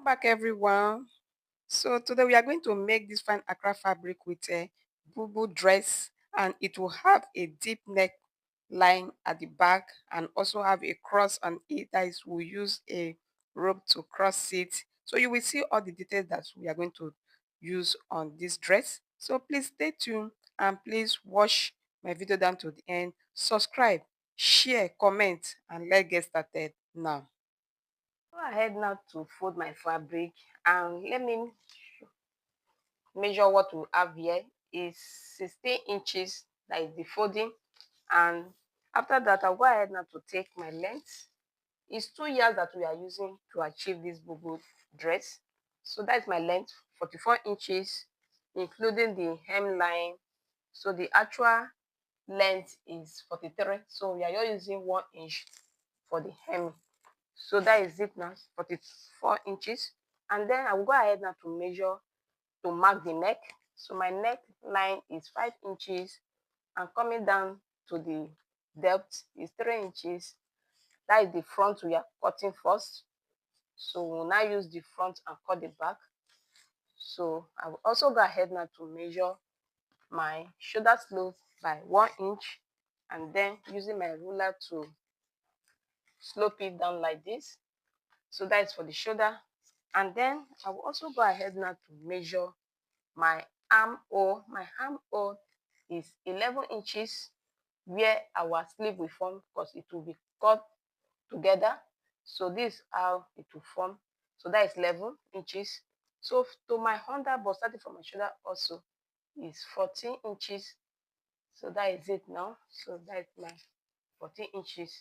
back, everyone. So today we are going to make this fine Accra fabric with a Bubu dress, and it will have a deep neck line at the back and also have a cross on it that is we'll use a rope to cross it. So you will see all the details that we are going to use on this dress. So please stay tuned and please watch my video down to the end. Subscribe, share, comment, and let's get started now. Go ahead now to fold my fabric, and let me measure what we have here is 16 inches, that is the folding. And after that, I'll go ahead now to take my length. It's 2 yards that we are using to achieve this Bubu dress. So that's my length, 44 inches, including the hemline. So the actual length is 43. So we are just using 1 inch for the hem. So that is it now, 44 inches. And then I will go ahead now to measure to mark the neck. So my neck line is 5 inches, and coming down to the depth is 3 inches. That is the front we are cutting first. So we'll now use the front and cut the back. So I will also go ahead now to measure my shoulder slope by 1 inch, and then using my ruler to slope it down like this. So that is for the shoulder. And then I will also go ahead now to measure my armhole. My armhole is 11 inches, where our sleeve will form, because it will be cut together. So this is how it will form. So that is 11 inches. So to my underbust, starting from my shoulder also, is 14 inches. So that is it now. So that is my 14 inches.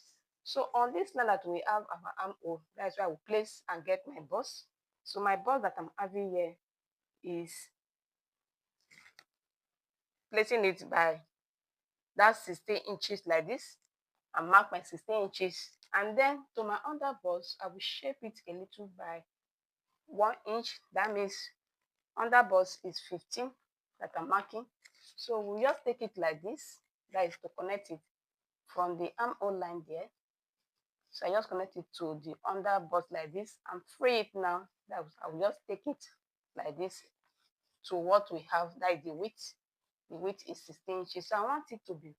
So on this line that we have our armhole, that's where I will place and get my bust. So my bust that I'm having here is placing it by that 16 inches like this, and mark my 16 inches. And then to my underbust, I will shape it a little by 1 inch. That means underbust is 15 that I'm marking. So we'll just take it like this. That is to connect it from the armhole line there. So I just connect it to the underbust like this and free it now. That I will just take it like this to what we have. That is the width. The width is 16 inches. So I want it to be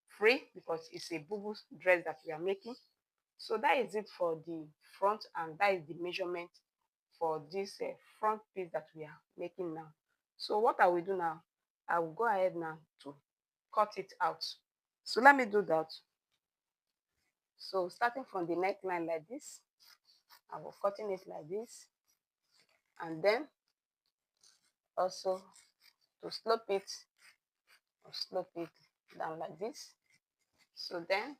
free because it's a Bubu dress that we are making. So that is it for the front, and that is the measurement for this front piece that we are making now. So what I will do now, I will go ahead now to cut it out. So let me do that. So starting from the neckline like this, I will cutting it like this, and then also to slope it down like this. So then,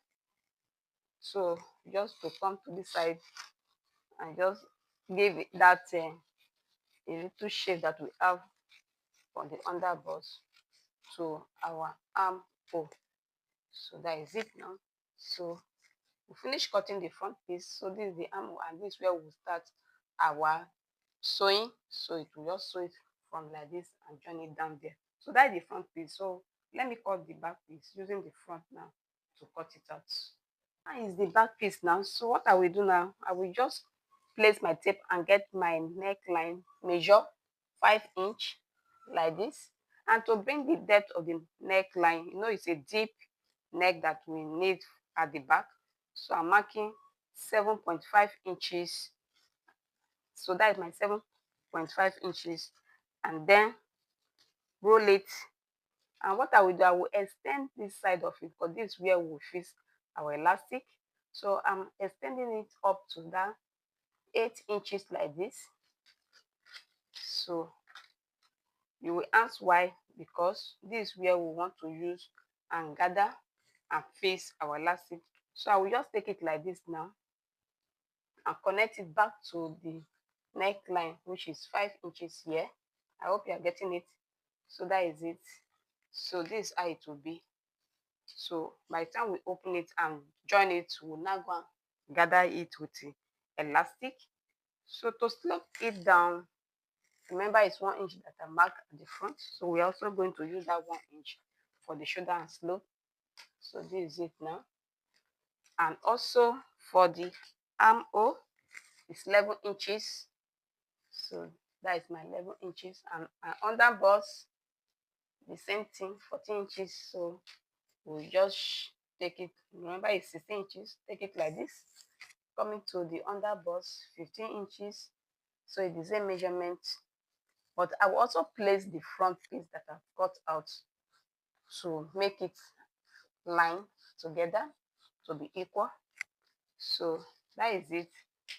so just to come to this side and just give it that a little shape that we have from the underbust to our armhole. So that is it now. So we finish cutting the front piece. So this is the armhole, and this is where we'll start our sewing. So it will just sew it from like this and join it down there. So that is the front piece. So let me cut the back piece using the front now to cut it out. That is the back piece now. So what I will do now, I will just place my tape and get my neckline measure 5 inch like this. And to bring the depth of the neckline, it's a deep neck that we need at the back. So I'm marking 7.5 inches. So that is my 7.5 inches. And then roll it. And what I will do, I will extend this side of it, because this is where we will fix our elastic. So I'm extending it up to that 8 inches like this. So you will ask why, because this is where we want to use and gather and fix our elastic. So I will just take it like this now and connect it back to the neckline, which is 5 inches here. I hope you are getting it. So that is it. So this is how it will be. So by the time we open it and join it, we'll now go and gather it with the elastic. So to slope it down, remember it's 1 inch that I marked at the front. So we're also going to use that 1 inch for the shoulder and slope. So this is it now. And also for the armhole, it's 11 inches. So that is my 11 inches, and under bust the same thing, 14 inches. So we'll just take it, remember it's 16 inches, take it like this, coming to the under bust 15 inches. So it's the same measurement, but I will also place the front piece that I've cut out to make it line together to be equal. So that is it.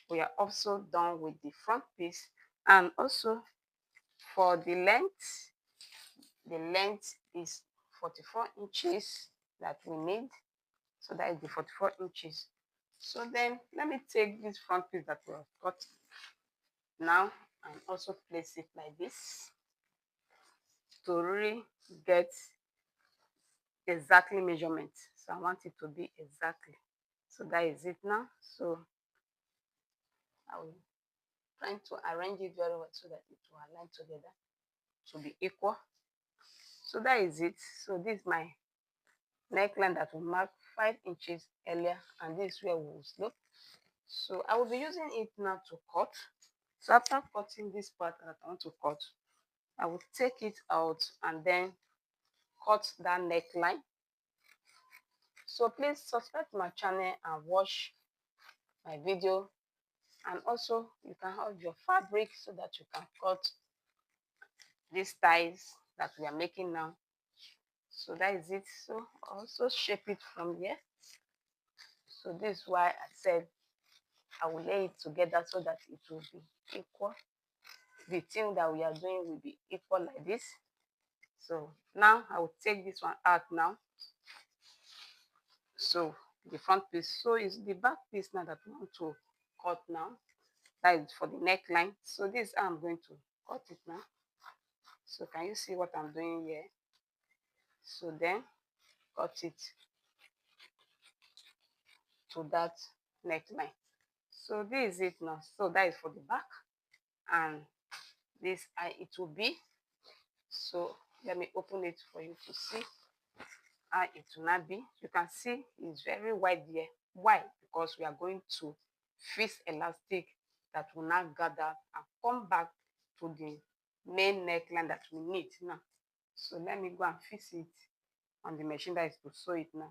We are also done with the front piece. And also for the length is 44 inches that we need. So that is the 44 inches. So then let me take this front piece that we have cut now and also place it like this to really get exactly measurement. So I want it to be exactly. So that is it now. So I will try to arrange it very well so that it will align together to be equal. So that is it. So this is my neckline that will mark 5 inches earlier, and this is where we will slope. So I will be using it now to cut. So after cutting this part that I want to cut, I will take it out and then cut that neckline. So please subscribe to my channel and watch my video, and also you can have your fabric so that you can cut these ties that we are making now. So that is it. So also shape it from here. So this is why I said I will lay it together so that it will be equal. The thing that we are doing will be equal like this. So now I will take this one out now. So the front piece. So it's the back piece now that we want to cut now. That is for the neckline. So this is how I'm going to cut it now. So can you see what I'm doing here? So then cut it to that neckline. So this is it now. So that is for the back, and this it will be. So let me open it for you to see how it will not be. You can see it's very wide here. Why? Because we are going to fix elastic that will not gather and come back to the main neckline that we need now. So let me go and fix it on the machine that is to sew it now.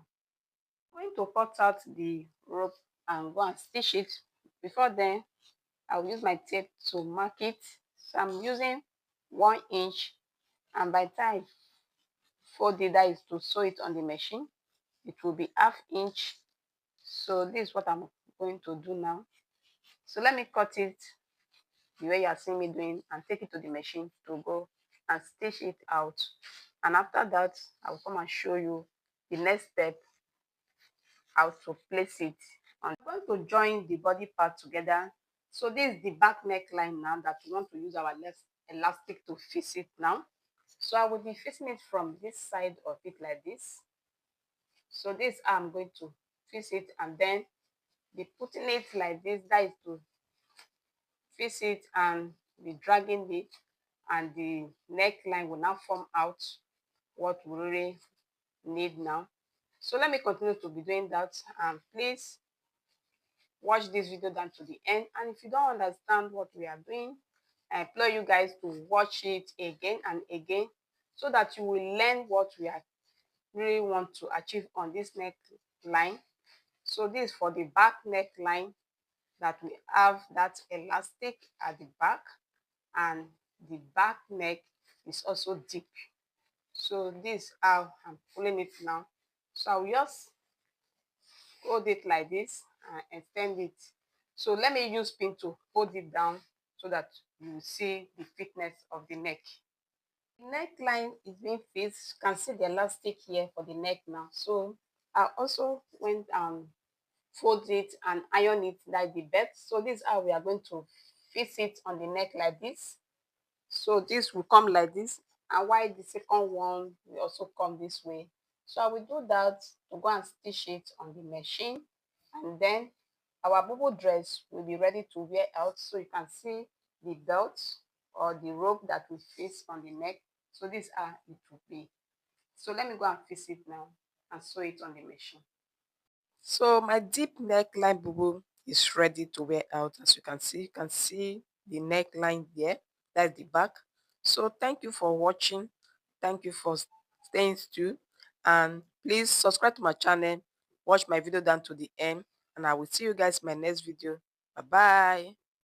I'm going to cut out the rope and go and stitch it. Before then, I'll use my tape to mark it. So I'm using 1 inch, and by the time I fold it, that is to sew it on the machine, it will be ½ inch. So this is what I'm going to do now. So let me cut it the way you are seeing me doing and take it to the machine to go and stitch it out. And after that, I will come and show you the next step, how to place it. I'm going to join the body part together. So this is the back neckline now that we want to use our elastic to fix it now. So I will be fixing it from this side of it like this. So this I'm going to fix it and then be putting it like this. That is to fix it and be dragging it, and the neckline will now form out what we really need now. So let me continue to be doing that, and please watch this video down to the end. And if you don't understand what we are doing, I implore you guys to watch it again and again so that you will learn what we are really want to achieve on this neckline. So this is for the back neckline that we have that elastic at the back, and the back neck is also deep. So this is how I'm pulling it now. So I'll just hold it like this and extend it. So let me use pin to hold it down so that you see the thickness of the neck. The neckline is being fixed. You can see the elastic here for the neck now. So I also went and fold it and iron it like the belt. So this is how we are going to fix it on the neck like this. So this will come like this, and while the second one will also come this way. So I will do that to go and stitch it on the machine, and then our Bubu dress will be ready to wear out. So you can see the belt or the rope that we fix on the neck. So this is how it will be. So let me go and fix it now and sew it on the machine. So my deep neckline Bubu is ready to wear out. As you can see the neckline there. That's the back. So thank you for watching. Thank you for staying tuned. And please subscribe to my channel. Watch my video down to the end. And I will see you guys in my next video. Bye bye.